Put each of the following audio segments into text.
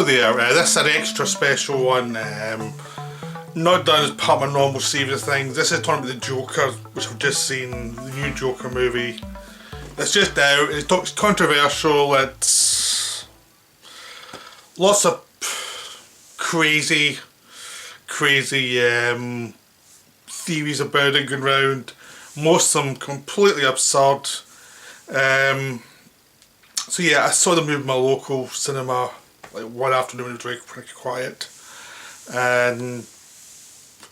Hello there, this is an extra special one, not done as part of my normal series of things. This is talking about the Joker, which I've just seen, the new Joker movie. It's just out, it's controversial, it's lots of crazy theories about it going round, most of them completely absurd. So yeah, I saw the movie in my local cinema like one afternoon. It was very pretty quiet, and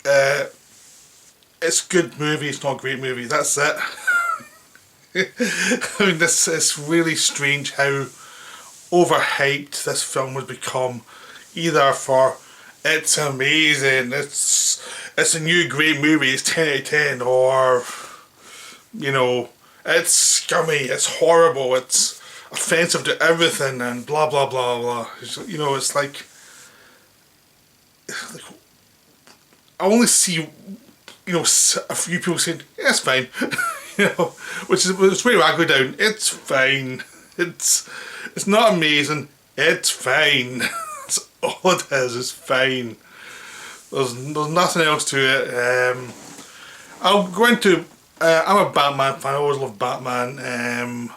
it's a good movie. It's not a great movie. That's it. I mean, it's really strange how overhyped this film has become. Either for it's amazing, it's a new great movie, it's 10 out of 10, or you know, it's scummy, it's horrible, it's offensive to everything, and blah blah blah blah. You know, it's like I only see, you know, a few people saying, yeah, it's fine. You know, which is where I go down. It's fine. It's not amazing. It's fine. That's all it is. It's fine. There's nothing else to it. I'll go into. I'm a Batman fan. I always loved Batman.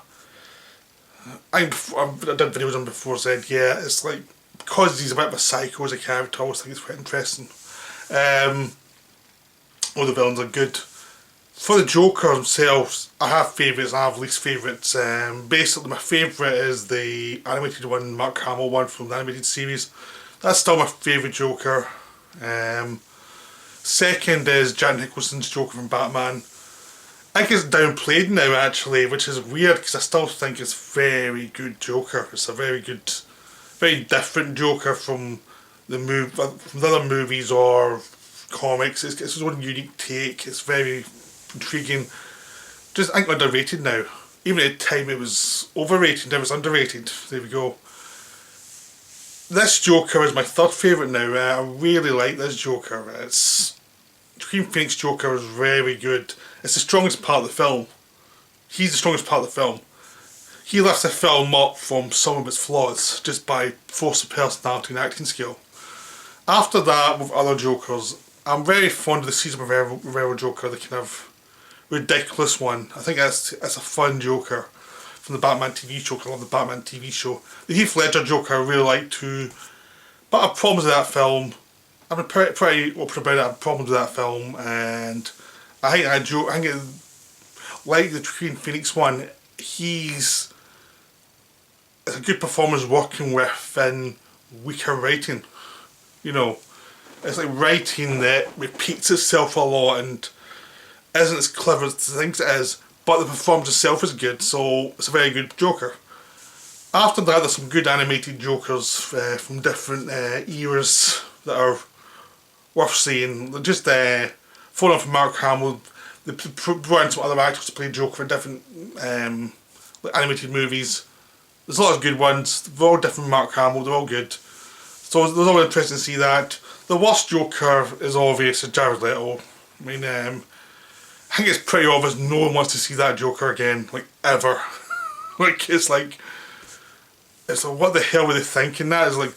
I've done videos on before. Said yeah, it's like because he's a bit of a psycho as a character. I always think it's quite interesting. All the villains are good. For the Joker themselves, I have favourites, I have least favourites. Basically, my favourite is the animated one, Mark Hamill one from the animated series. That's still my favourite Joker. Second is Jack Nicholson's Joker from Batman. I think it's downplayed now actually, which is weird because I still think it's very good Joker. It's a very good, very different Joker from the other movies or comics. It's its own unique take. It's very intriguing. Just I think underrated now. Even at the time it was overrated, now it's underrated. There we go. This Joker is my third favourite now. I really like this Joker. Joaquin Phoenix Joker is very good. It's the strongest part of the film. He's the strongest part of the film. He lifts the film up from some of its flaws just by force of personality and acting skill. After that, with other Jokers, I'm very fond of the Cesar Romero Joker, the kind of ridiculous one. I think that's a fun Joker from the Batman TV show. I love the Batman TV show. The Heath Ledger Joker I really like too, but I have problems with that film. I've been pretty open about it. I have problems with that film, and I think like the Joaquin Phoenix one, it's a good performance working within weaker writing. You know, it's like writing that repeats itself a lot and isn't as clever as it thinks it is, but the performance itself is good, so it's a very good Joker. After that, there's some good animated Jokers from different eras that are worth seeing. They're just following from Mark Hamill. They brought in some other actors to play Joker in different animated movies. There's a lot of good ones. They're all different from Mark Hamill. They're all good. So it's all interesting to see that. The worst Joker is obvious, it's Jared Leto. I mean, I think it's pretty obvious no one wants to see that Joker again, like, ever. It's like, what the hell were they thinking? That is like,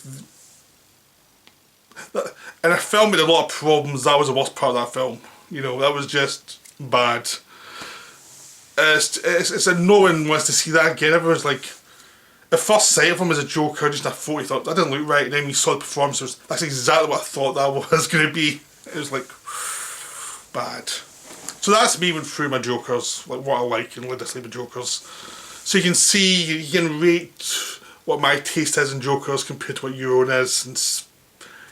in a film with a lot of problems, that was the worst part of that film. You know, that was just bad. It's like no one wants to see that again. Everyone's like, at first sight of him as a Joker, just in a photo, you thought, that didn't look right, and then you saw the performance, that's exactly what I thought that was going to be. It was like, bad. So that's me went through my Jokers, like what I like and dislike my Jokers. So you can see, you can rate what my taste is in Jokers compared to what your own is. And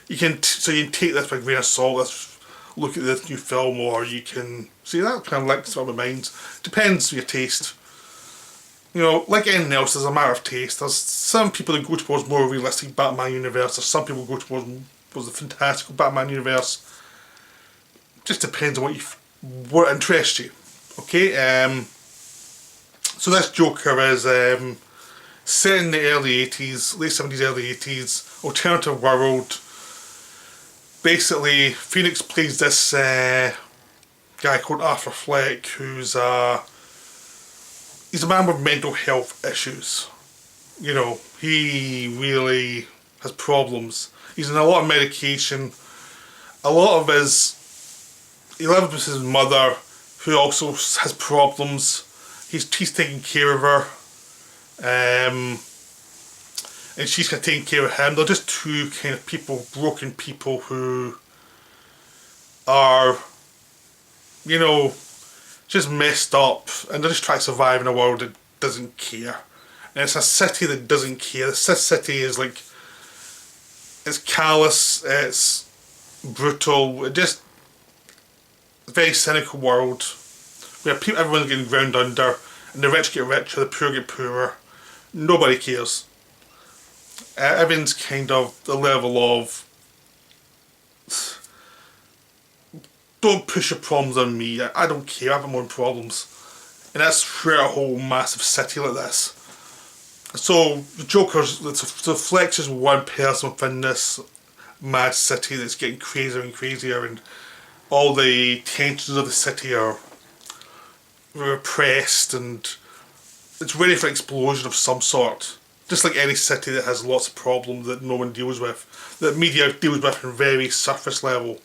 you can take this with a grain of salt, let's look at this new film, or you can see that kind of like some of my mind. Depends on your taste. You know, like anything else, there's a matter of taste. There's some people that go towards more realistic Batman universe, there's some people who go towards the fantastical Batman universe. Just depends on what interests you. Okay, so this Joker is set in the early 80s, late 70s, early 80s, alternative world. Basically, Phoenix plays this guy called Arthur Fleck, who's he's a man with mental health issues. You know, he really has problems. He's on a lot of medication. A lot of he lives with his mother, who also has problems. He's taking care of her. And she's kind of taking care of him. They're just two kind of people, broken people who are, you know, just messed up, and they're just trying to survive in a world that doesn't care. And it's a city that doesn't care. This city is like, it's callous, it's brutal, it's a very cynical world where everyone's getting ground under, and the rich get richer, the poor get poorer. Nobody cares. Everyone's kind of the level of, don't push your problems on me, I don't care, I have my own problems. And that's throughout a whole massive city like this. So the Joker's, the Flex is one person within this mad city that's getting crazier and crazier, and all the tensions of the city are repressed, and it's ready for an explosion of some sort. Just like any city that has lots of problems that no one deals with, that media deals with on very surface level.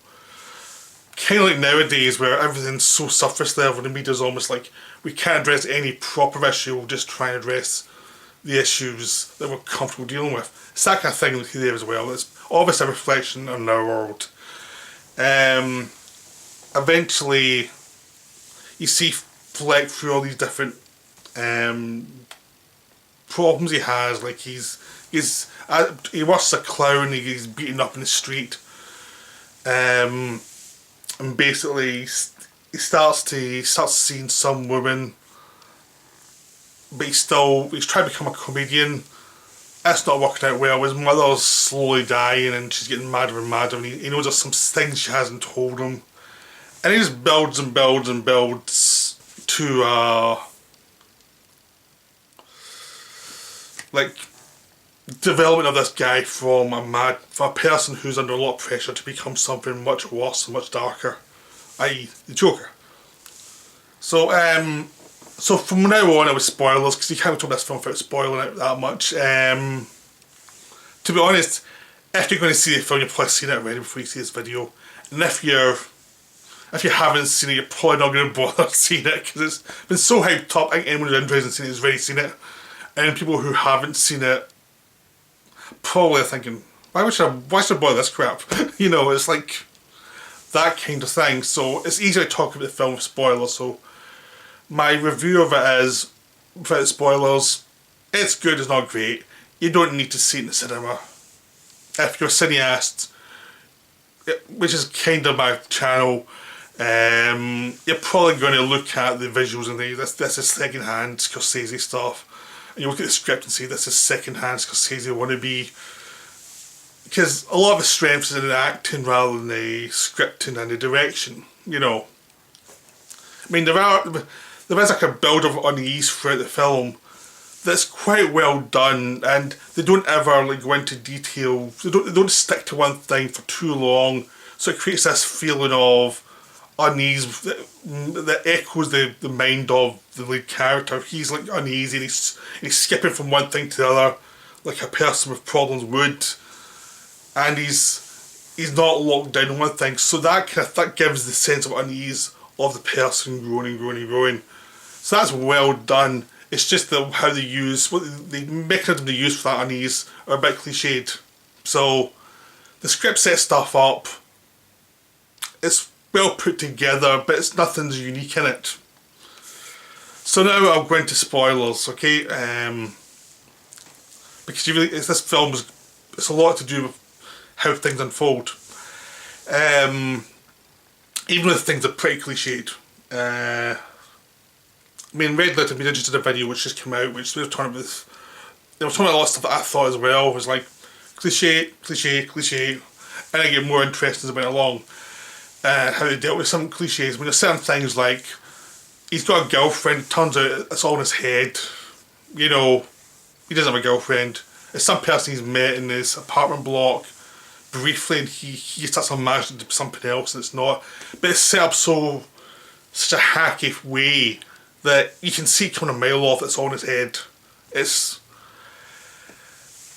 Kind of like nowadays where everything's so surface level, the media's almost like, we can't address any proper issue, we'll just try and address the issues that we're comfortable dealing with. It's that kind of thing there as well. It's obviously a reflection on our world. Eventually, you see Fleck through all these different problems he has. Like he works as a clown. He's beaten up in the street, and basically he starts seeing some woman, but he's trying to become a comedian. That's not working out well. His mother's slowly dying, and she's getting madder and madder, and he knows there's some things she hasn't told him, and he just builds and builds and builds to like development of this guy from a person who's under a lot of pressure to become something much worse and much darker, i.e. the Joker. So from now on, it was spoilers, because you can't talk this film without spoiling it that much. To be honest, if you're going to see the film, you've probably seen it already before you see this video, and if you haven't seen it, you're probably not going to bother seeing it, because it's been so hyped up. I think anyone who's interested in seeing it has already seen it. And people who haven't seen it probably are thinking, why should I bother this crap? You know, it's like that kind of thing. So it's easy to talk about the film with spoilers. So my review of it is, without spoilers, it's good, it's not great. You don't need to see it in the cinema. If you're a cineast, which is kind of my channel, you're probably going to look at the visuals and think, this is second-hand Scorsese stuff. And you look at the script and say, this is second-hand Scorsese wannabe. Because a lot of the strength is in the acting rather than the scripting and the direction, you know. I mean, there is like a build of unease throughout the film that's quite well done, and they don't ever like go into detail. They don't stick to one thing for too long, so it creates this feeling of unease that echoes the mind of the lead character. He's like uneasy, and he's skipping from one thing to the other, like a person with problems would, and he's not locked down on one thing. So that gives the sense of unease of the person growing. So that's well done. It's just how they use, the mechanism they use for that unease are a bit cliched. So the script sets stuff up. It's well put together, but nothing's unique in it. So now I'll go into spoilers, okay? Because this film it's a lot to do with how things unfold. Even if things are pretty cliched. I mean, Red Letter Media just did a video which just came out, which they were talking about a lot of stuff that I thought as well. It was like cliche, and I get more interested as I went along. How they dealt with some cliches. I mean, there's certain things like he's got a girlfriend. Turns out it's all in his head. You know, he doesn't have a girlfriend. It's some person he's met in his apartment block briefly, and he starts to imagine it to be something else, and it's not. But it's set up such a hacky way that you can see it coming a mile off. It's all in his head.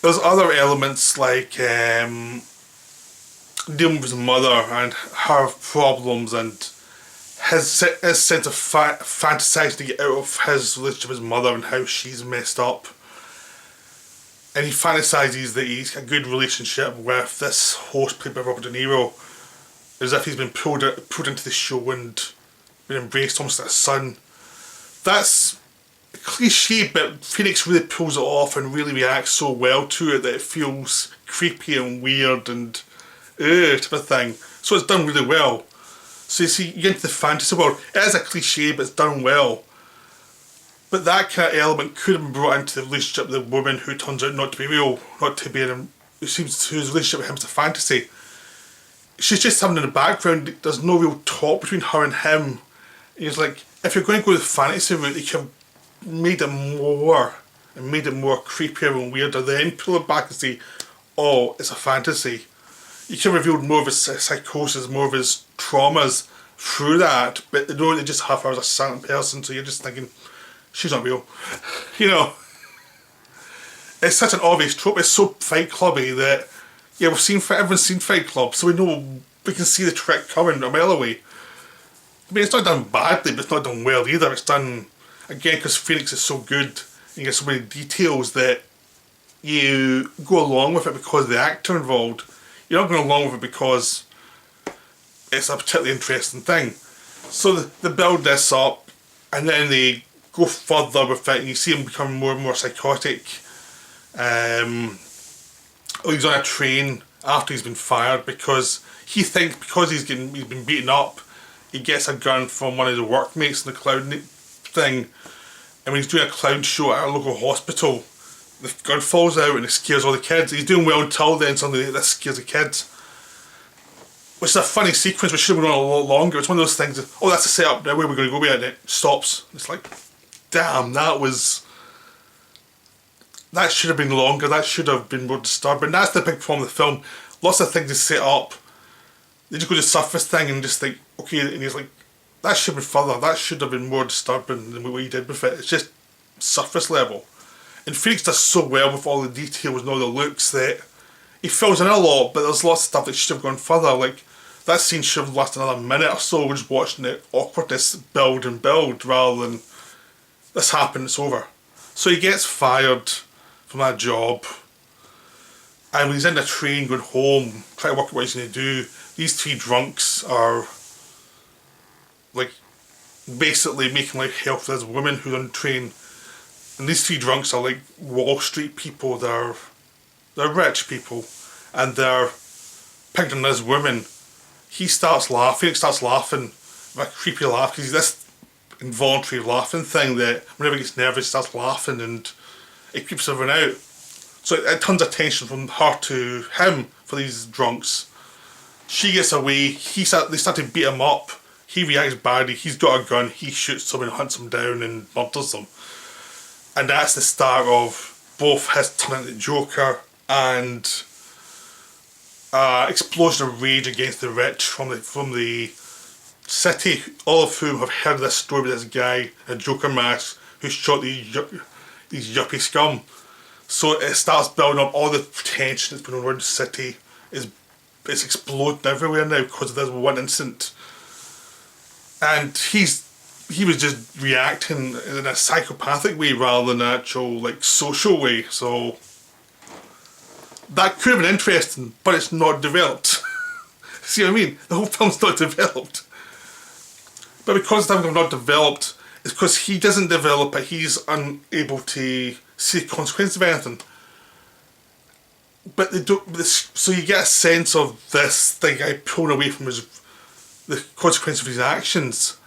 there's other elements like dealing with his mother and her problems and his sense of fantasizing to get out of his relationship with his mother and how she's messed up. And he fantasizes that he's got a good relationship with this host played by Robert De Niro, as if he's been pulled into the show and been embraced almost like a son. That's a cliche, but Phoenix really pulls it off and really reacts so well to it that it feels creepy and weird and type of thing. So it's done really well. So you see, you get into the fantasy world. It is a cliche, but it's done well. But that kind of element could have been brought into the relationship with the woman who turns out not to be real, not to be who seems whose relationship with him is a fantasy. She's just something in the background. There's no real talk between her and him. And he's like, if you're going to go the fantasy route, you could have made it more creepier and weirder. Then pull it back and say, oh, it's a fantasy. You could have revealed more of his psychosis, more of his traumas through that, but they don't, they just have her as a silent person, so you're just thinking, she's not real. You know, it's such an obvious trope. It's so Fight Clubby that, yeah, everyone's seen Fight Club, so we can see the trick coming a mile away. I mean, it's not done badly, but it's not done well either. It's done, again, because Phoenix is so good, you get so many details that you go along with it because of the actor involved. You're not going along with it because it's a particularly interesting thing. So they build this up, and then they go further with it, and you see him become more and more psychotic. He's on a train after he's been fired because he thinks because he's been beaten up, he gets a gun from one of the workmates in the clown thing, and when he's doing a clown show at a local hospital, the gun falls out and it scares all the kids. He's doing well until then, suddenly this scares the kids. Which is a funny sequence which should have gone on a lot longer. It's one of those things that, oh, that's a setup, now where we're going to go with it, and it stops. It's like, damn, that should have been longer, that should have been more disturbing. That's the big problem with the film. Lots of things to set up. They just go to the surface thing and just think, okay, and he's like, that should have been further, that should have been more disturbing than what he did with it. It's just surface level. And Phoenix does so well with all the details and all the looks that he fills in a lot, but there's lots of stuff that should have gone further. Like, that scene should have lasted another minute or so. We're just watching the awkwardness build and build rather than this happened, it's over. So he gets fired from that job, and when he's in the train going home, trying to work out what he's going to do, these three drunks are like basically making life hell for this woman who's on the train. And these three drunks are like Wall Street people. They're rich people, and they're picking on this woman. He starts laughing. He starts laughing with a creepy laugh because he's this involuntary laughing thing that whenever he gets nervous, he starts laughing and it creeps everyone out. So it turns attention from her to him for these drunks. She gets away. They start to beat him up. He reacts badly. He's got a gun. He shoots them and hunts them down and murders them. And that's the start of both his turn into Joker and explosion of rage against the rich from the city, all of whom have heard this story with this guy in a Joker mask who shot these yuppie scum. So it starts building up all the tension that's been around the city. It's exploding everywhere now because of this one incident. And he was just reacting in a psychopathic way rather than an actual like social way. So that could have been interesting, but it's not developed. See what I mean? The whole film's not developed. But because things are not developed, it's because he doesn't develop it. He's unable to see the consequences of anything. But they don't. So you get a sense of this guy pulling away from the consequence of his actions,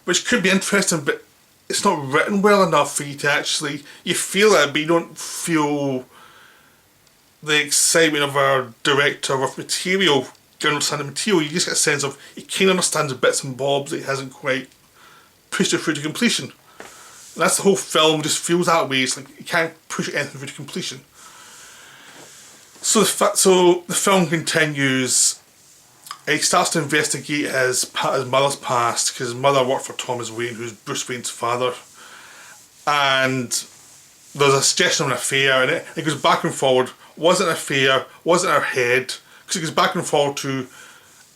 which could be interesting, but it's not written well enough for you to actually, you feel it, but you don't feel the excitement of our director of material, understand the material. You just get a sense of he kind of understands the bits and bobs that he hasn't quite pushed it through to completion. And that's the whole film, just feels that way. It's like you can't push anything through to completion. So the film continues. He starts to investigate his mother's past, because his mother worked for Thomas Wayne, who's Bruce Wayne's father. And there's a suggestion of an affair, and it goes back and forward. Was it an affair? Was it in her head? Because it goes back and forward to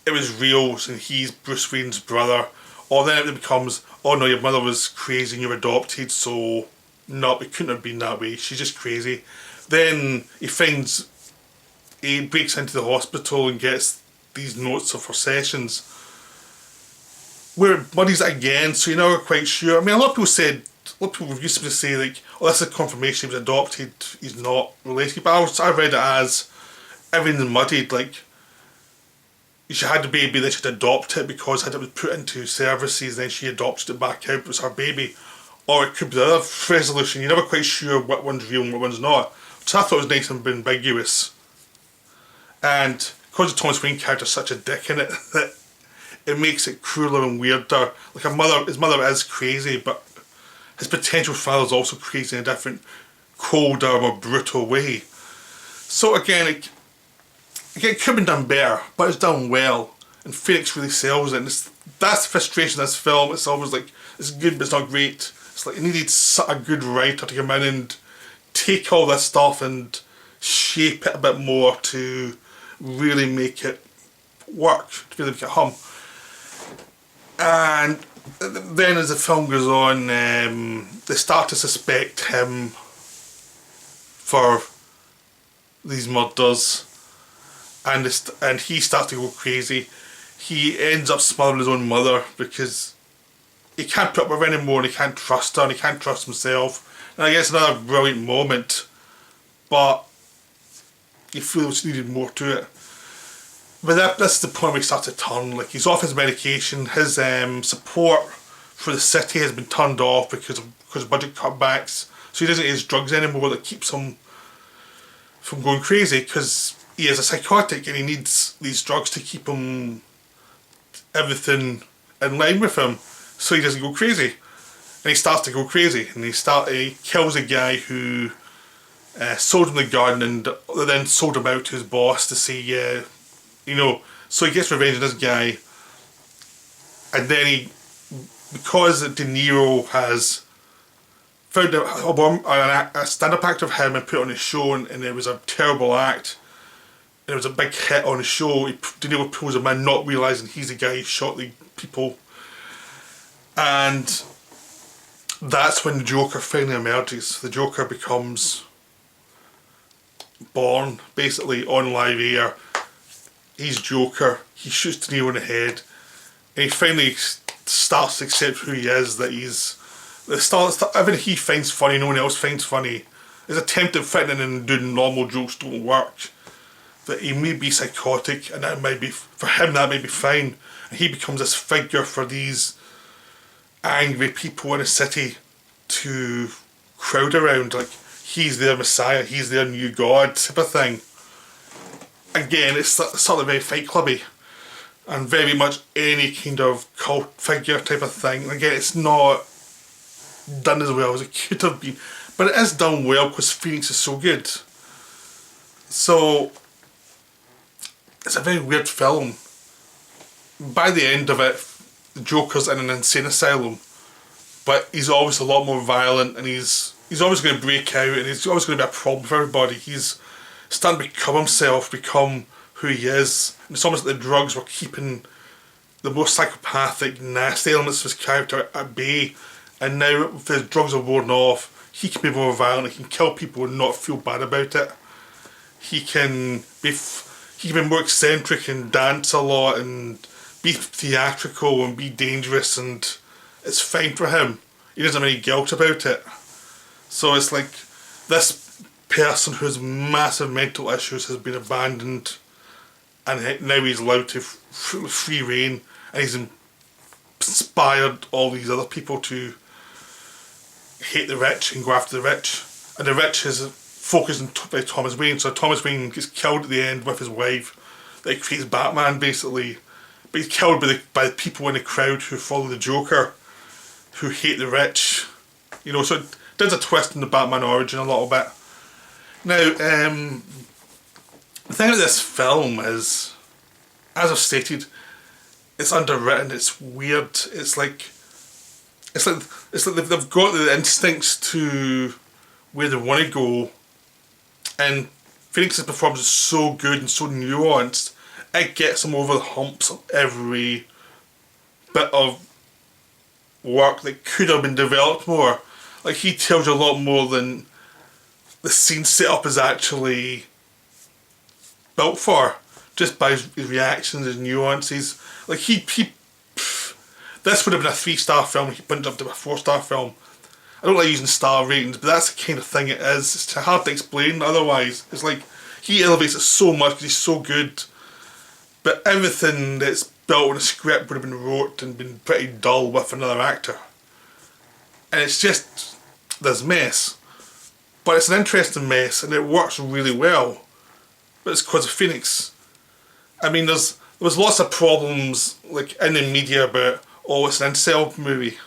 it was real, and he's Bruce Wayne's brother. Or then it becomes, oh no, your mother was crazy and you're adopted, so no, it couldn't have been that way. She's just crazy. Then he breaks into the hospital and gets these notes of her sessions, where it muddies it again, so you're never quite sure. I mean, a lot of people used to say, like, oh, this is confirmation he was adopted, he's not related. But I read it as everything's muddied, like, she had the baby, then she'd adopt it because it was put into services, then she adopted it back out, it was her baby. Or it could be the other resolution, you're never quite sure what one's real and what one's not. Which I thought was nice and ambiguous. And because the Thomas Wayne character's such a dick in it, that it makes it crueler and weirder. Like his mother is crazy, but his potential father's also crazy in a different, colder, more brutal way. So again, it could have been done better, but it's done well. And Phoenix really sells it. And that's the frustration of this film. It's always like, it's good but it's not great. It's like it needed a good writer to come in and take all this stuff and shape it a bit more to really make it work, to really make it hum. And then as the film goes on, they start to suspect him for these murders, and he starts to go crazy. He ends up smothering his own mother because he can't put up with her anymore, and he can't trust her, and he can't trust himself. And I guess another brilliant moment, but you feel it's needed more to it. But this is the point where he starts to turn. Like, he's off his medication, his support for the city has been turned off because of budget cutbacks, so he doesn't get his drugs anymore. That keeps him from going crazy, because he is a psychotic and he needs these drugs to keep him everything in line with him, so he doesn't go crazy. And he starts to go crazy, and he kills a guy who sold him the gun, and then sold him out to his boss to say, so he gets revenge on this guy. And then because De Niro has found a stand-up act of him and put it on his show, and it was a terrible act, and it was a big hit on his show, De Niro pulls him in, not realising he's the guy who shot the people. And that's when the Joker finally emerges. The Joker becomes born, basically, on live air. He's Joker, he shoots De Niro in the head, and he finally starts to accept who he is, that everything he finds funny, no one else finds funny. His attempt at fitting in and doing normal jokes don't work. That he may be psychotic, and that might be, for him that might be fine. And he becomes this figure for these angry people in a city to crowd around, like he's their messiah, he's their new god type of thing. Again, it's sort of very Fight Clubby, and very much any kind of cult figure type of thing. Again, it's not done as well as it could have been, but it is done well because Phoenix is so good. So it's a very weird film. By the end of it, the Joker's in an insane asylum, but he's always a lot more violent, and he's always going to break out, and he's always going to be a problem for everybody. He's starting to become himself, become who he is. And it's almost like the drugs were keeping the most psychopathic, nasty elements of his character at bay. And now, if his drugs are worn off, he can be more violent, he can kill people and not feel bad about it. He can be more eccentric and dance a lot and be theatrical and be dangerous, and it's fine for him. He doesn't have any guilt about it. So it's like this person who has massive mental issues has been abandoned, and now he's allowed to free reign, and he's inspired all these other people to hate the rich and go after the rich. And the rich is focused on by Thomas Wayne, so Thomas Wayne gets killed at the end with his wife. That creates Batman basically, but he's killed by the people in the crowd who follow the Joker, who hate the rich. So it does a twist in the Batman origin a little bit. Now, the thing with this film is, as I've stated, it's underwritten, it's weird, it's like they've got the instincts to where they want to go, and Phoenix's performance is so good and so nuanced, it gets him over the humps of every bit of work that could have been developed more. Like, he tells you a lot more than the scene setup is actually built for, just by his reactions, his nuances. Like, this would have been a 3-star film, he put it up to a 4-star film. I don't like using star ratings, but that's the kind of thing it is. It's hard to explain otherwise. It's like, he elevates it so much because he's so good, but everything that's built in a script would have been wrote and been pretty dull with another actor. And it's just this mess. But it's an interesting mess, and it works really well. But it's because of Phoenix. I mean, there was lots of problems, like, in the media about, oh, it's an incel movie.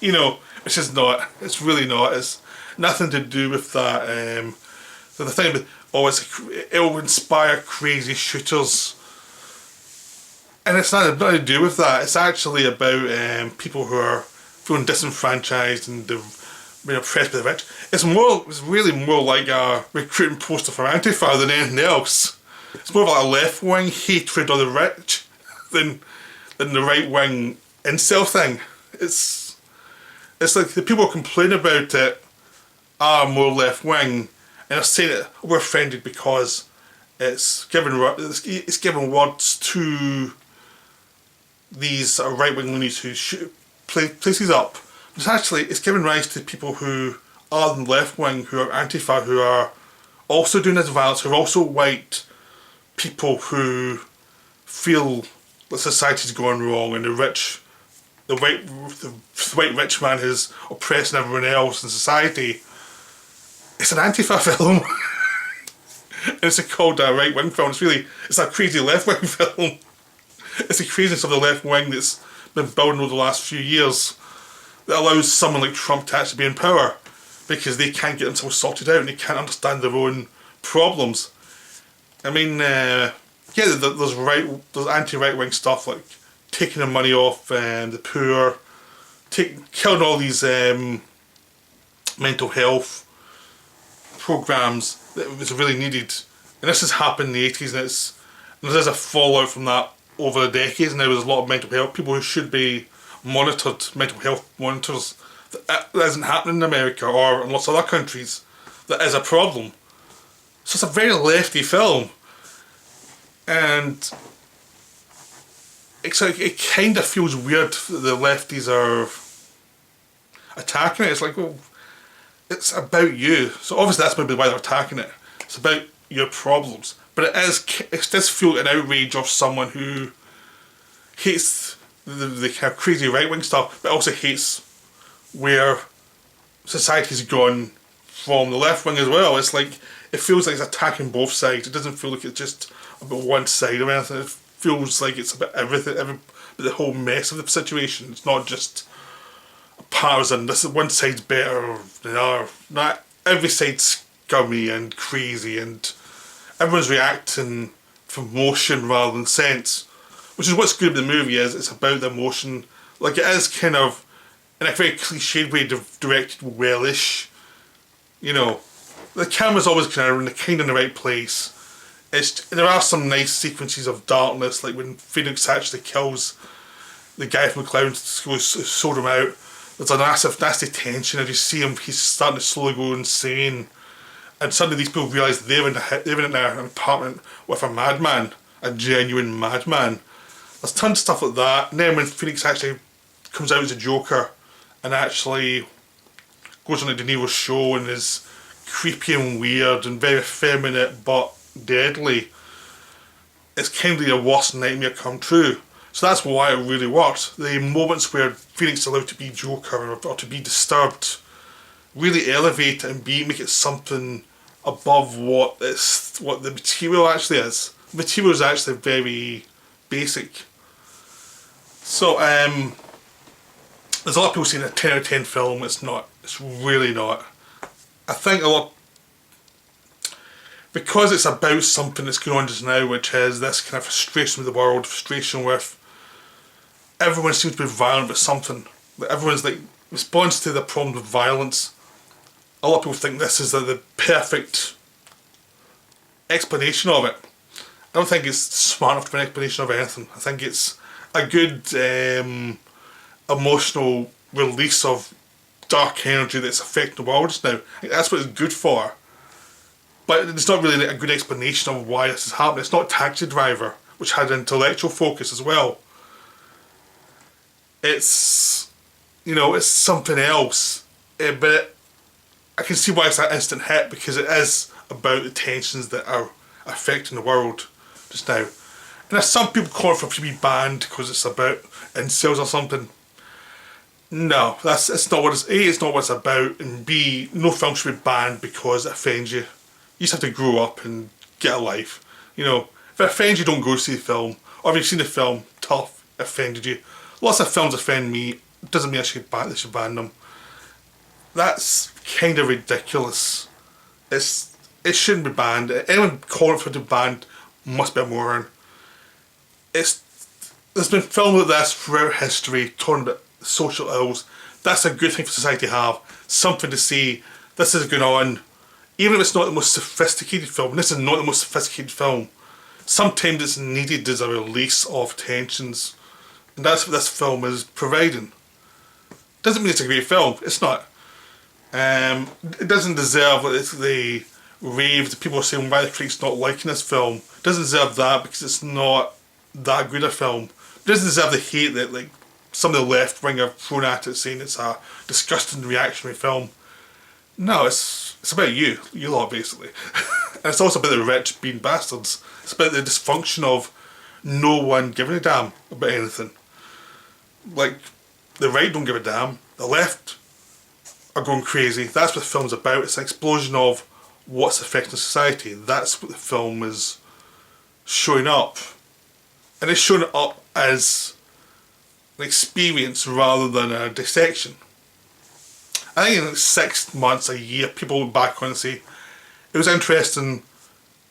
You know, it's just not. It's really not. It's nothing to do with that. So the thing about, oh, it'll inspire crazy shooters. And it's nothing to do with that. It's actually about people who are feeling disenfranchised and they've been oppressed by the rich. It's really more like a recruiting poster for Antifa than anything else. It's more like a left-wing hatred of the rich than the right-wing incel thing. It's like the people who complain about it are more left-wing, and they're saying that we're offended because it's giving words to these right-wing loonies who shoot places up. It's giving rise to people who are left-wing, who are Antifa, who are also doing this violence, who are also white people who feel that society's going wrong and the white rich man who's oppressing everyone else in society. It's an Antifa film. It's called a right-wing film. It's a crazy left-wing film. It's the craziness of the left wing that's been building over the last few years that allows someone like Trump to actually be in power, because they can't get themselves sorted out and they can't understand their own problems. I mean, yeah, there's anti-right wing stuff like taking the money off the poor, killing all these mental health programs that was really needed. And this has happened in the 80s, and there's a fallout from that over the decades. Now there's a lot of mental health people who should be monitored, mental health monitors. That isn't happening in America or in lots of other countries. That is a problem. So it's a very lefty film, and it kind of feels weird that the lefties are attacking it. It's like, well, it's about you. So obviously that's maybe why they're attacking it. It's about your problems. But it does feel an outrage of someone who hates the kind of crazy right-wing stuff, but also hates where society's gone from the left wing as well. It's like, it feels like it's attacking both sides. It doesn't feel like it's just about one side or anything. It feels like it's about everything, about the whole mess of the situation. It's not just a partisan, this is one side's better than the other. Not every side's scummy and crazy, and everyone's reacting from emotion rather than sense, which is what's good about the movie. It's about the emotion. Like, it is kind of in a very cliched way directed wellish. You know, the camera's always kind of in the right place. There are some nice sequences of darkness, like when Phoenix actually kills the guy from the clown who sold him out. There's a nasty tension as you see him. He's starting to slowly go insane. And suddenly these people realise they're in an apartment with a madman, a genuine madman. There's tons of stuff like that. And then when Phoenix actually comes out as a Joker and actually goes on a De Niro's show and is creepy and weird and very effeminate but deadly, it's kind of a worst nightmare come true. So that's why it really works. The moments where Phoenix is allowed to be Joker or to be disturbed really elevate it and make it something above what the material actually is. The material is actually very basic. So there's a lot of people saying a 10 out of 10 film. It's not. It's really not. I think a lot, because it's about something that's going on just now, which is this kind of frustration with the world, frustration with everyone seems to be violent about something. Everyone's like responds to the problem with violence. a lot of people think this is the perfect explanation of it. I don't think it's smart enough to be an explanation of anything. I think it's a good emotional release of dark energy that's affecting the world just now. I think that's what it's good for. But it's not really a good explanation of why this is happening. It's not Taxi Driver, which had an intellectual focus as well. It's, you know, it's something else. But I can see why it's that instant hit, because it is about the tensions that are affecting the world just now. And there's some people calling for it to be banned because it's about incels or something. No, it's not what it's. A, it's not what it's about, and B, no film should be banned because it offends you. You just have to grow up and get a life. You know, if it offends you, don't go see the film. Or if you've seen the film, tough, it offended you. Lots of films offend me. Doesn't mean they should ban them. That's kind of ridiculous. It shouldn't be banned. Anyone calling for it to be banned must be a moron. There's been films like this throughout history talking about social ills. That's a good thing for society to have. Something to say, this is going on. Even if it's not the most sophisticated film, this is not the most sophisticated film, sometimes it's needed as a release of tensions. And that's what this film is providing. Doesn't mean it's a great film, it's not. It doesn't deserve the rave that people are saying why the critics not liking this film. It doesn't deserve that because it's not that good a film. It doesn't deserve the hate that like some of the left wing have thrown at it, saying it's a disgusting reactionary film. No, it's about you lot basically. And it's also about the rich being bastards. It's about the dysfunction of no one giving a damn about anything. Like, the right don't give a damn, the left are going crazy. That's what the film's about. It's an explosion of what's affecting society. That's what the film is showing up. And it's showing up as an experience rather than a dissection. I think in like 6 months, a year, people look back on and say, it was interesting,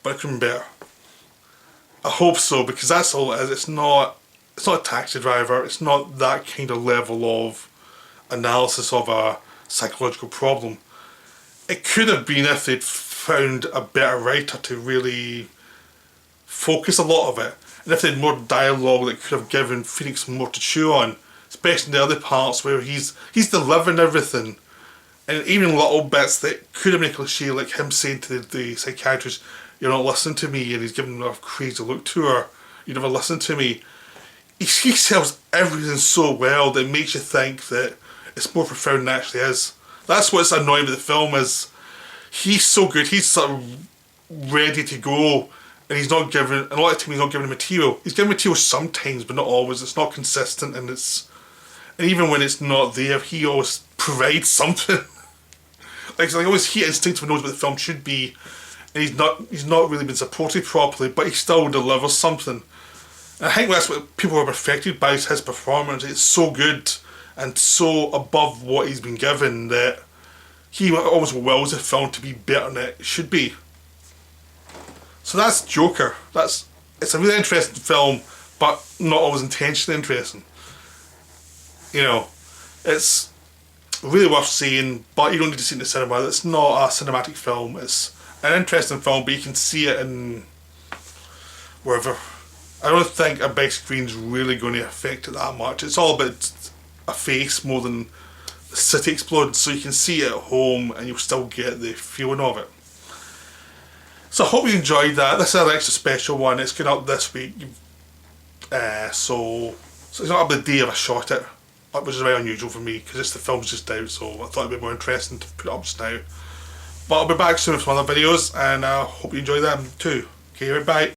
but it could have been better. I hope so, because that's all it is. It's not a Taxi Driver. It's not that kind of level of analysis of a psychological problem. It could have been if they'd found a better writer to really focus a lot of it. And if they had more dialogue that could have given Phoenix more to chew on, especially in the other parts where he's delivering everything. And even little bits that could have been a cliche, like him saying to the psychiatrist, "You're not listening to me," and he's giving a crazy look to her, "You never listen to me." He sells everything so well that it makes you think that it's more profound than it actually is. That's what's annoying with the film is he's so good, he's sort of ready to go, and he's not giving, and a lot of the time he's not giving the material. He's giving material sometimes, but not always. It's not consistent, and even when it's not there, he always provides something. Like always, he instinctively knows what the film should be, and he's not really been supported properly, but he still delivers something. And I think that's what people are affected by, is his performance. It's so good and so above what he's been given that he almost wills the film to be better than it should be. So that's Joker. It's a really interesting film, but not always intentionally interesting. You know, it's really worth seeing, but you don't need to see it in the cinema. It's not a cinematic film. It's an interesting film, but you can see it in wherever. I don't think a big screen's really going to affect it that much. It's all about a face more than the city exploding, so you can see it at home and you'll still get the feeling of it. So I hope you enjoyed that. This is an extra special one. It's going up this week. So it's not up the day I shot it, which is very unusual for me because the film's just out, so I thought it'd be more interesting to put it up just now. But I'll be back soon with some other videos, and I hope you enjoy them too. Okay, bye.